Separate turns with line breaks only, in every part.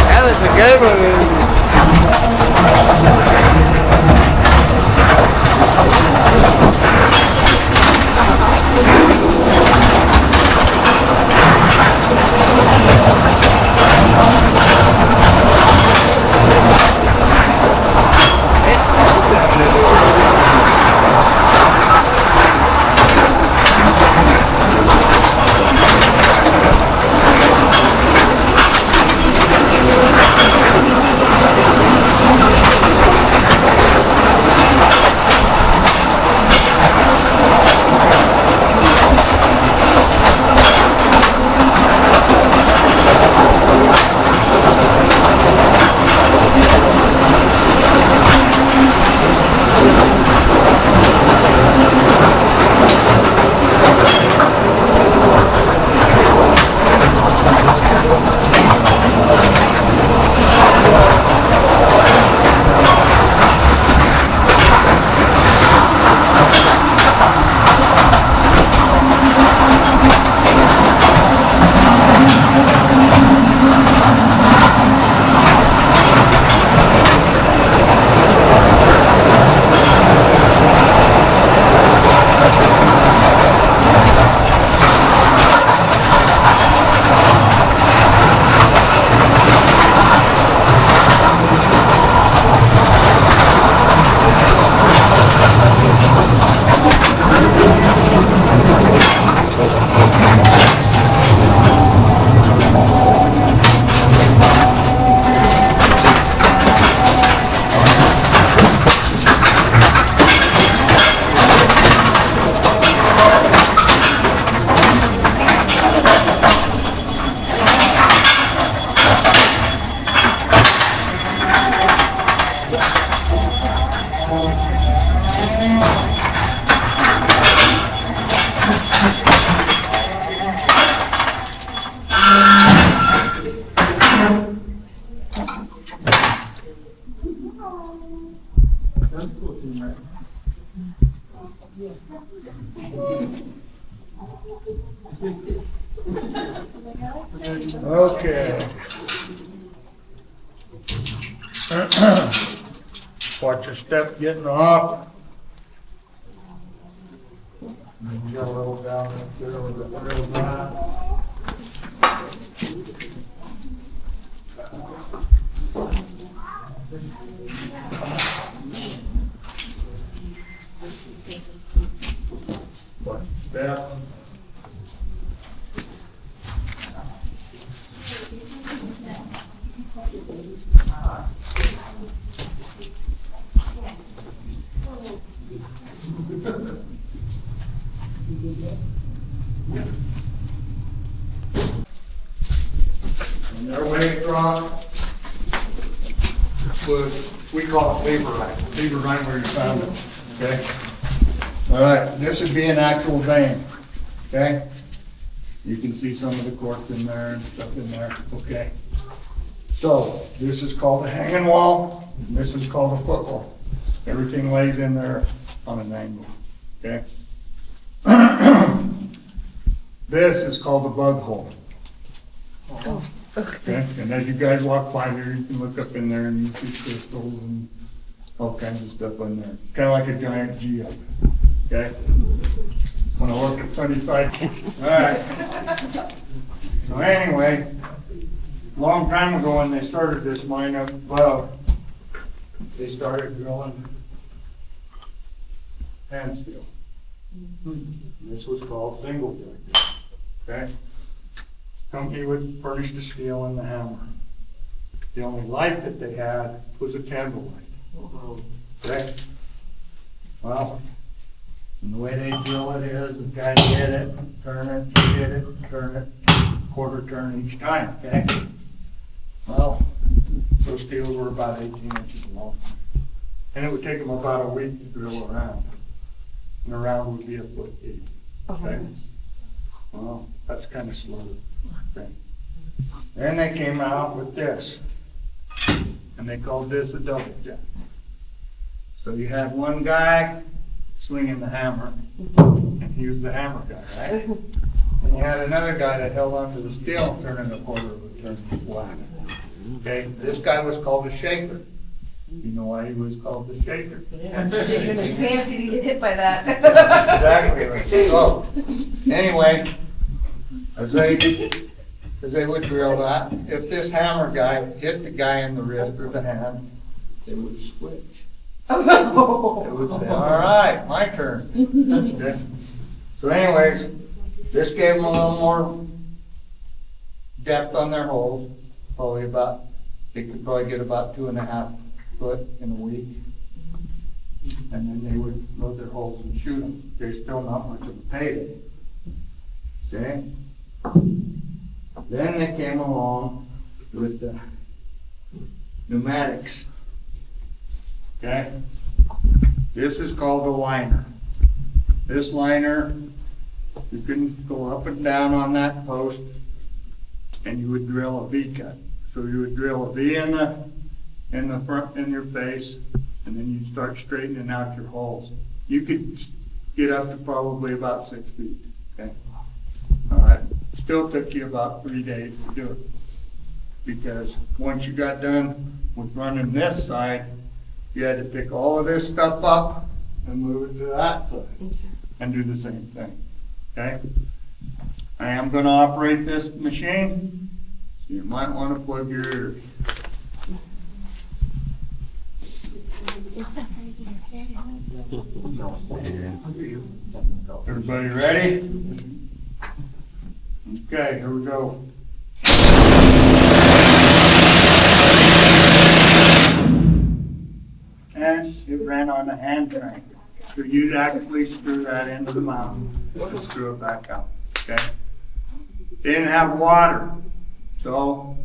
That was a good one.
Okay. Watch your step getting off. Get a little down there with the real line. Watch your step. And their wavefront was, we call it lever line where you found it, okay? All right, this would be an actual vein, okay? You can see some of the corks in there and stuff in there, okay? So, this is called a hanging wall, and this is called a foot wall. Everything lays in there on an angle, okay? This is called a bug hole. Okay, and as you guys walk by here, you can look up in there and you see crystals and all kinds of stuff in there. It's kind of like a giant G-up, okay? When I work at Sunnyside. All right. So anyway, long time ago when they started this mine up above, they started drilling hand steel. This was called single joint, okay? Company would furnish the steel and the hammer. The only light that they had was a candlelight. Okay? Well, and the way they drill it is, the guys hit it, turn it, hit it, turn it, quarter turn each time, okay? Well, those steels were about 18 inches long. And it would take them about a week to drill around. And the round would be a foot deep, okay? Well, that's kind of slow. Okay. Then they came out with this, and they called this a double jack. So you had one guy swinging the hammer, and he was the hammer guy, right? And you had another guy that held onto the steel, turning a quarter of a turn flat. Okay, this guy was called a shaker. You know why he was called the shaker?
Yeah, shaking his pants to get hit by that.
Exactly right. So, anyway, as they would drill that, if this hammer guy hit the guy in the wrist or the hand, they would switch. They would say, all right, my turn. Okay. So anyways, this gave them a little more depth on their holes, they could probably get about 2.5 foot in a week. And then they would load their holes and shoot them. There's still not much of a pay. Okay? Then they came along with the pneumatics. Okay? This is called a liner. This liner, you can go up and down on that post and you would drill a V cut. So you would drill a V in the front, in your face, and then you'd start straightening out your holes. You could get up to probably about 6 feet. Okay? All right. Still took you about 3 days to do it. Because once you got done with running this side, you had to pick all of this stuff up and move it to that side and do the same thing. Okay? I am going to operate this machine, so you might want to plug your ears. Everybody ready? Okay, here we go. And it ran on a hand crank. So you'd actually screw that into the mountain and screw it back out. Okay? They didn't have water. So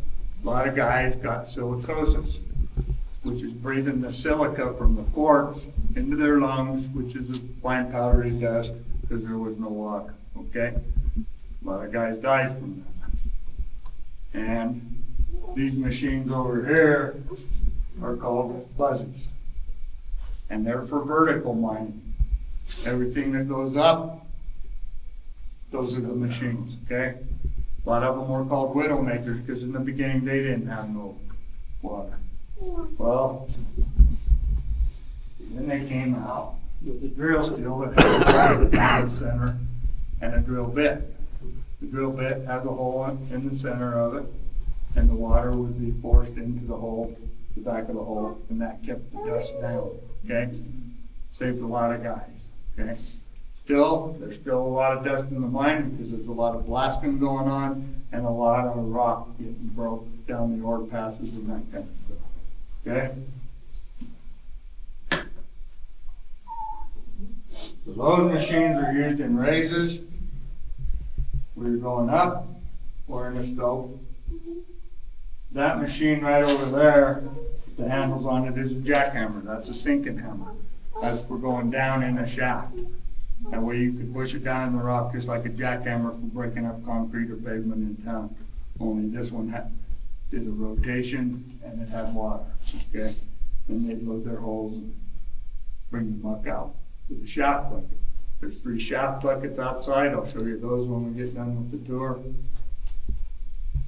a lot of guys got silicosis, which is breathing the silica from the quartz into their lungs, which is a fine powdery dust because there was no water. Okay? A lot of guys died from that. And these machines over here are called buzzies. And they're for vertical mining. Everything that goes up, those are the machines, okay? A lot of them were called widow makers because in the beginning they didn't have no water. Well, then they came out with a drill steel that had a bracket in the center and a drill bit. The drill bit has a hole in the center of it, and the water would be forced into the hole, the back of the hole, and that kept the dust down, okay? Saved a lot of guys, okay? Still, there's still a lot of dust in the mine because there's a lot of blasting going on and a lot of rock getting broke down the ore passes and that kind of stuff, okay? So those machines are used in raises where you're going up or in a stope. That machine right over there, the handles on it is a jackhammer. That's a sinking hammer. That's for going down in a shaft. That way you could push it down in the rock just like a jackhammer for breaking up concrete or pavement in town. Only this one did a rotation and it had water, okay? Then they'd load their holes and bring the muck out with a shaft bucket. There's 3 shaft buckets outside. I'll show you those when we get done with the tour.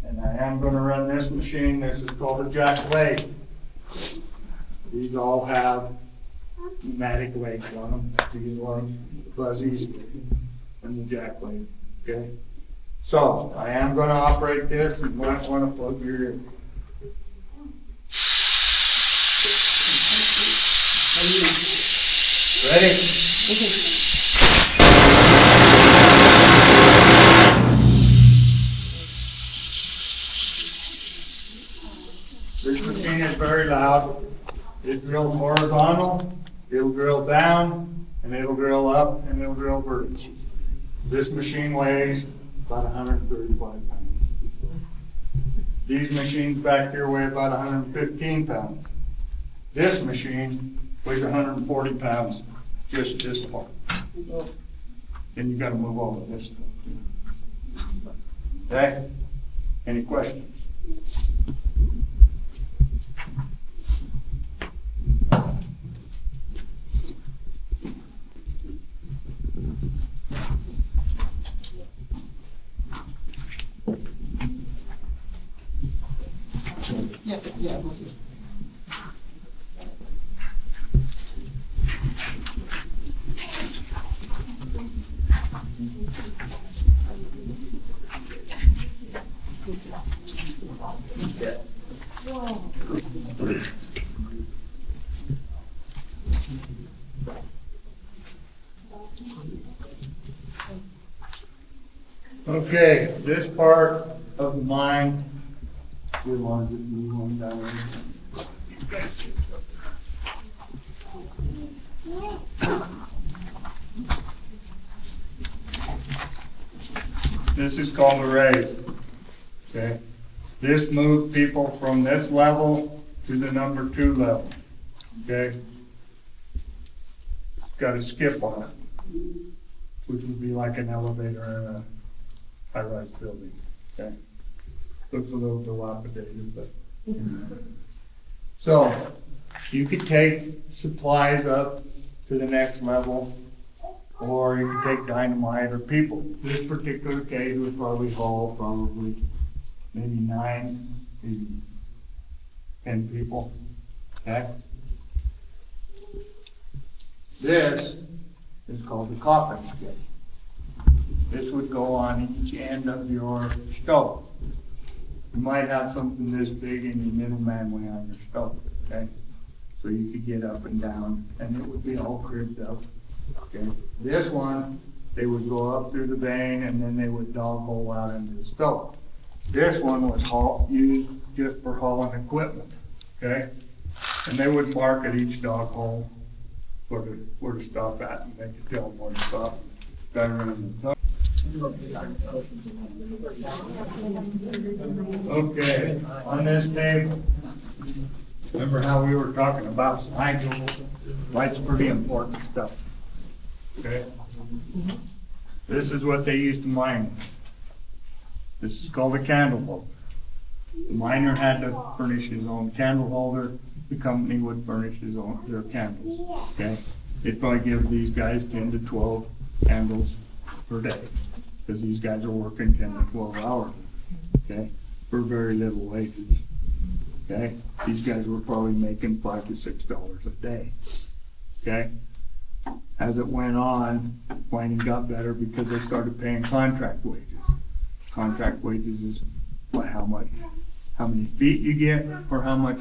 And I am gonna run this machine. This is called a jack leg. These all have pneumatic legs on them. These ones, the fuzzies, and the jack leg, okay? So, I am gonna operate this. You might wanna plug your ear. Ready? This machine is very loud. It drills horizontal, it'll drill down, and it'll drill up, and it'll drill vertical. This machine weighs about 135 pounds. These machines back here weigh about 115 pounds. This machine weighs 140 pounds, just this part. Then you gotta move all of this stuff. Okay? Any questions?
Yeah.
Okay, this part of the mine, you want to move on down there. This is called a raise, okay? This moved people from this level to the number 2 level, okay? It's got a skip on it, which would be like an elevator in a high-rise building, okay? Looks a little dilapidated, but. So, you could take supplies up to the next level, or you could take dynamite or people. This particular case would probably haul maybe 9, maybe 10 people, okay? This is called the coffin skip. This would go on each end of your stove. You might have something this big in your middleman way on your stove, okay? So you could get up and down, and it would be all cribbed up, okay? This one, they would go up through the vein, and then they would dog hole out into the stove. This one was used just for hauling equipment, okay? And they would mark at each dog hole where to stop at, and they could tell them where to stop. Better in the Okay, on this table, remember how we were talking about light? Light's pretty important stuff, okay? This is what they used to mine. This is called a candle holder. The miner had to furnish his own candle holder. The company would furnish their candles, okay? They'd probably give these guys 10 to 12 candles per day, because these guys are working 10 to 12 hours, okay, for very little wages, okay? These guys were probably making $5 to $6 a day, okay? As it went on, mining got better because they started paying contract wages. Contract wages is what, how many feet you get, or how much.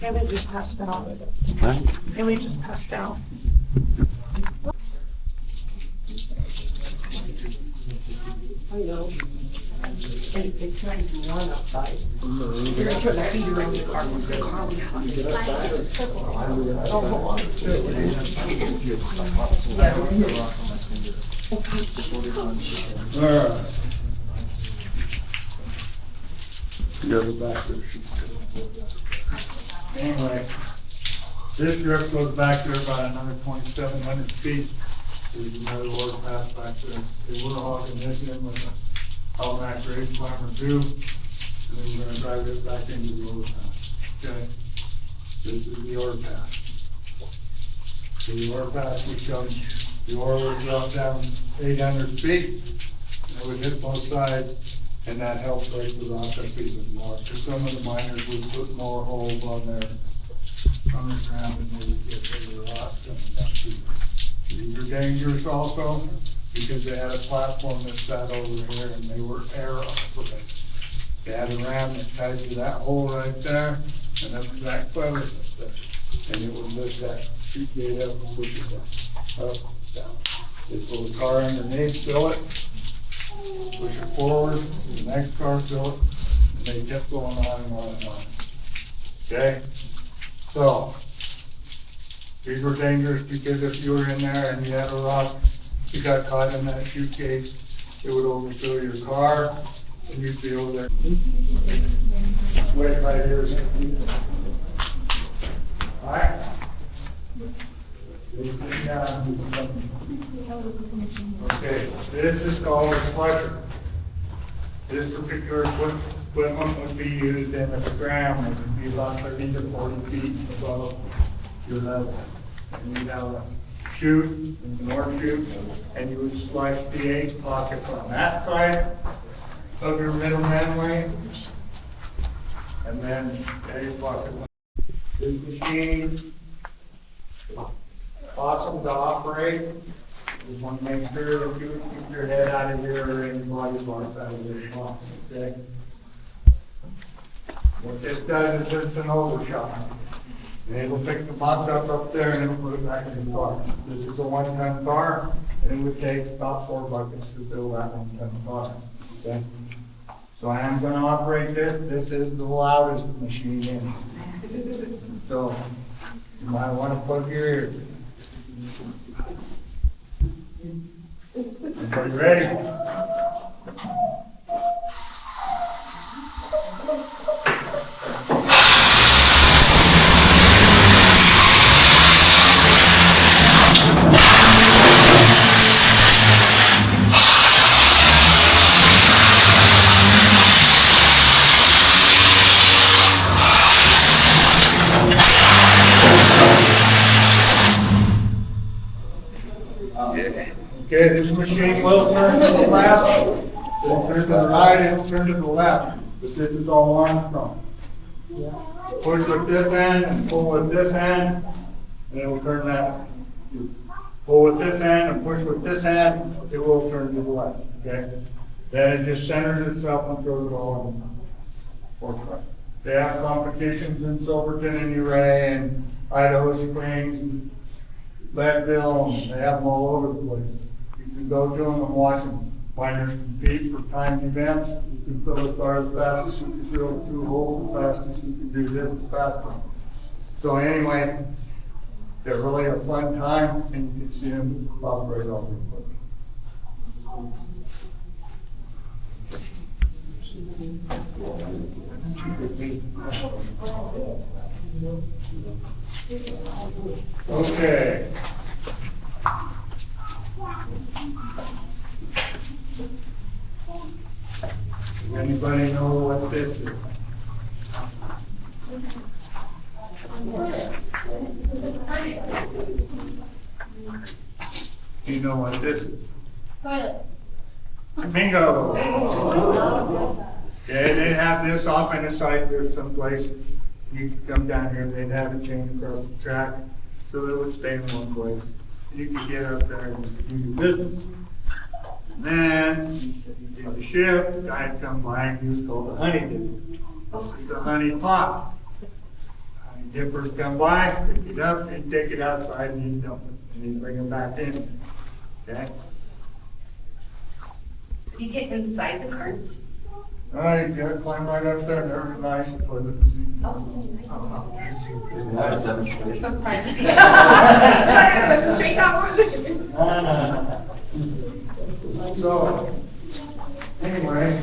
Maybe just passed out. Maybe just passed out.
I know. And it's starting to run outside. You're gonna turn the heater on the car. The car will be hot. Oh, hold on.
Alright. Go back there. Anyway, this drip goes back there about another 2,700 feet. There's another water path back there. They were hogging this in with a Almac grade climber too. And then we're gonna drive it back into the overpass. Okay? This is the overpass. So the overpass would come, the ore would drop down 800 feet. And it would hit both sides, and that helped break the rock up even more. Because some of the miners would put more holes on their underground and they would get bigger rock coming down through. These are dangerous also, because they had a platform that sat over here and they were air operated. They had a ram that tied to that hole right there, and that's that clevis up there. And it would lift that sheet gate up and push it down, up, down. This little car underneath, fill it, push it forward, the next car fill it, and they kept going on and on and on. Okay? So, these were dangerous because if you were in there and you had a rock, you got caught in that chute gate, it would overfill your car, and you'd be over there. Wait right here. Alright? Okay, this is called a flusher. This particular equipment would be used in a scram, it would be about 30 to 40 feet above your level. And you'd have a chute, the north chute, and you would slush the 8 pockets on that side of your middle manway, and then the 8 pocket. This machine, awesome to operate. You want to make sure that you keep your head out of here or any body parts out of this box, okay? What this does is just an overshot. And it'll pick the box up there and it'll put it back in the car. This is a 1-ton car, and it would take about 4 buckets to fill that 1-ton car, okay? So I am gonna operate this. This is the loudest machine in. So you might want to plug your ears. Everybody ready? Okay, this machine will turn to the left, it'll turn to the right, it'll turn to the left, but this is all Armstrong. Push with this end and pull with this end, and it will turn that. Pull with this end and push with this end, it will turn to the left, okay? Then it just centers itself and throws it all in forefront. They have competitions in Silverton and Uray and Idaho Springs, Leadville, and they have them all over the place. You can go to them and watch them. Miners compete for timed events. You can fill the car as fast as you can drill the 2 holes, as fast as you can do this, as fast as. So anyway, they're really a fun time, and you can see them operate all over the place. Okay. Does anybody know what this is? Do you know what this is?
Toilet.
Bingo! Okay, they have this off in the site there someplace. You could come down here, they'd have a chain across the track, so it would stay in one place. You could get up there and do your business. And then, you did the shift, the guy would come by and he was called the honey dip. This is the honey pot. Honey Dippers come by, pick it up, and take it outside and you dump it, and you bring it back in. Okay?
You get inside the cart?
All right, you gotta climb right up there, there's a nice toilet.
So fancy. Took straight that one.
So, anyway,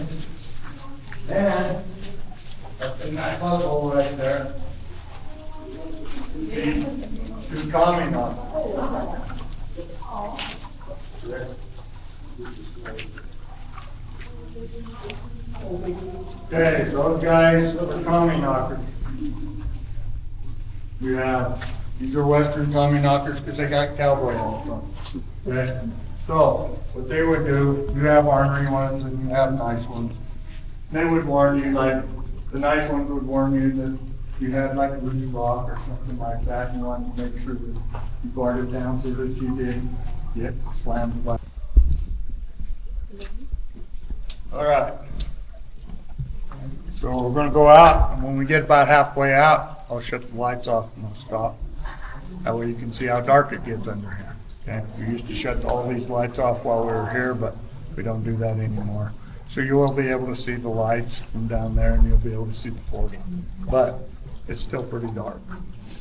then, that's a nice level right there. See, who's coming on? Okay, those guys are Tommy knockers. We have, these are Western Tommy knockers because they got cowboy on them. Okay, so what they would do, you have ornery ones and you have nice ones. They would warn you, like, the nice ones would warn you that you had like a loose rock or something like that, and you wanted to make sure that you guard it down so that you didn't get slammed by. All right. So we're gonna go out, and when we get about halfway out, I'll shut the lights off and I'll stop. That way you can see how dark it gets under here. Okay, we used to shut all these lights off while we were here, but we don't do that anymore. So you will be able to see the lights from down there, and you'll be able to see the portal. But it's still pretty dark.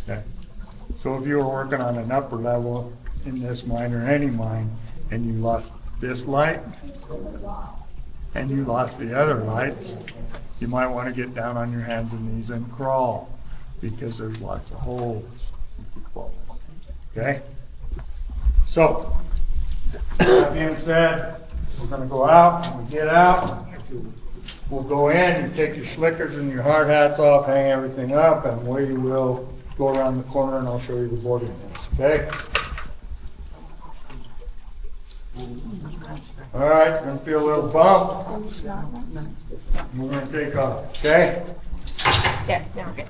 Okay. So if you were working on an upper level in this mine or any mine, and you lost this light, and you lost the other lights, you might want to get down on your hands and knees and crawl, because there's lots of holes. Okay? So, that being said, we're going to go out. When we get out, we'll go in, you take your slickers and your hard hats off, hang everything up, and we will go around the corner and I'll show you the boarding house. Okay? All right, you're going to feel a little bump. We're going to take off. Okay?
There, now we're good.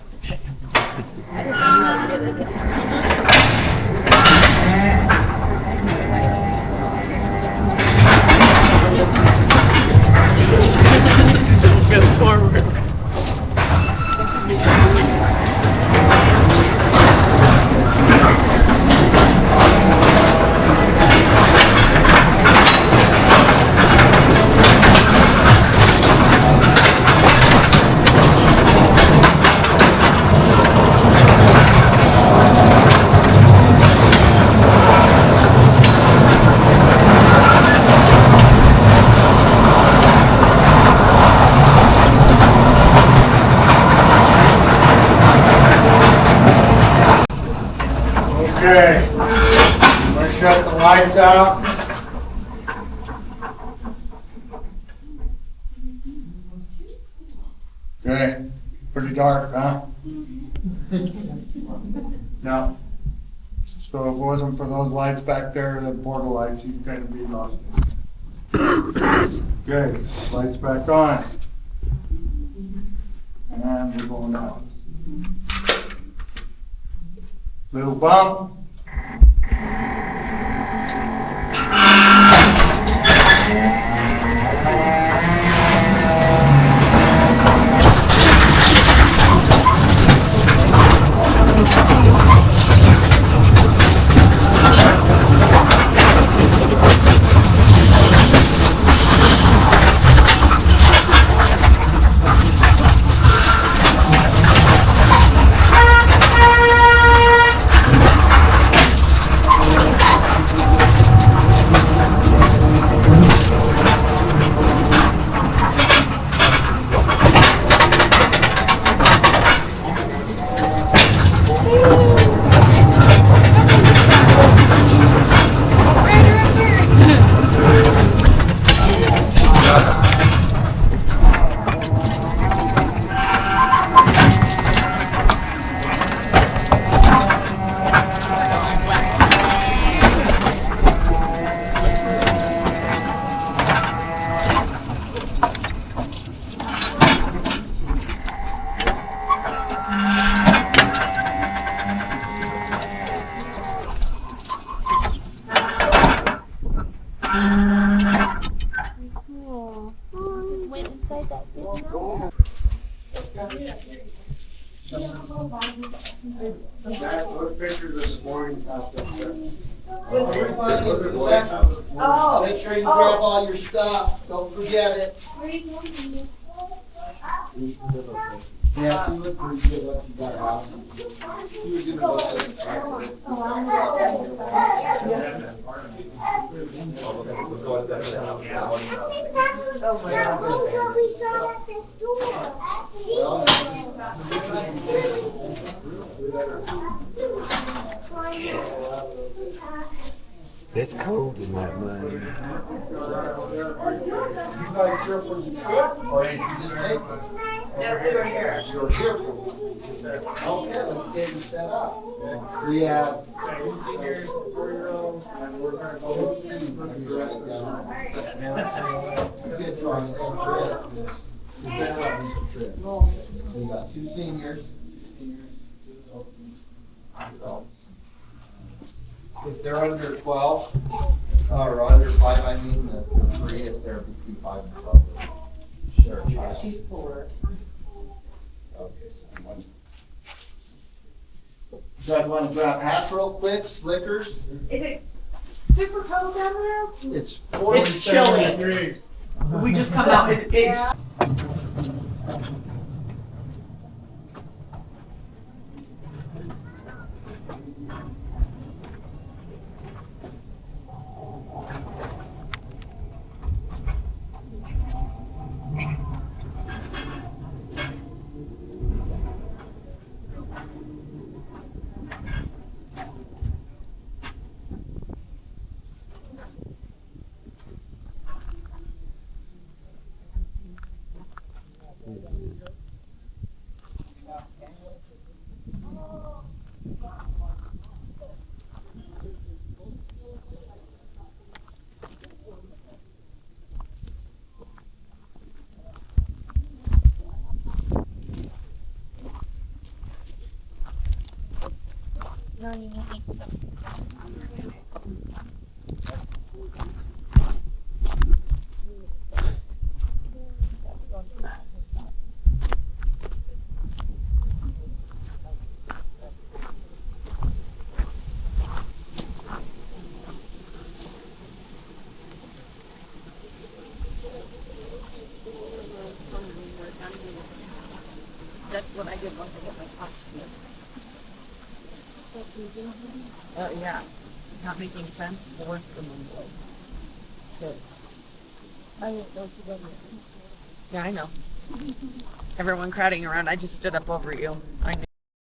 Go forward.
Okay, I'm going to shut the lights out. Okay, pretty dark, huh? No. So if it wasn't for those lights back there, the portal lights, you'd kind of be lost. Okay, lights back on. And we're going out. Little bump. Took pictures this morning.
Oh.
Make sure you grab all your stuff, don't forget it. Yeah, if you look pretty good what you got out. You were gonna
Oh my God.
Oh, we saw at the
It's cold in that mine.
You guys here for the trip, or did you just make it?
No, we were here.
You're here for it. Okay, let's get you set up. We have. We got 2 seniors. If they're under 12, or under 5, I mean, they're free if they're between 5 and 12. Sure.
She's 4.
Okay, so one. You guys want to grab hats real quick, Slickers?
Is it super cold down there?
It's 40.
It's chilly. We just come out, it's. That's what I did once I get my costume. Yeah. Not making sense for the Monday. So. I didn't know she wasn't. Yeah, I know. Everyone crowding around. I just stood up over you. I knew.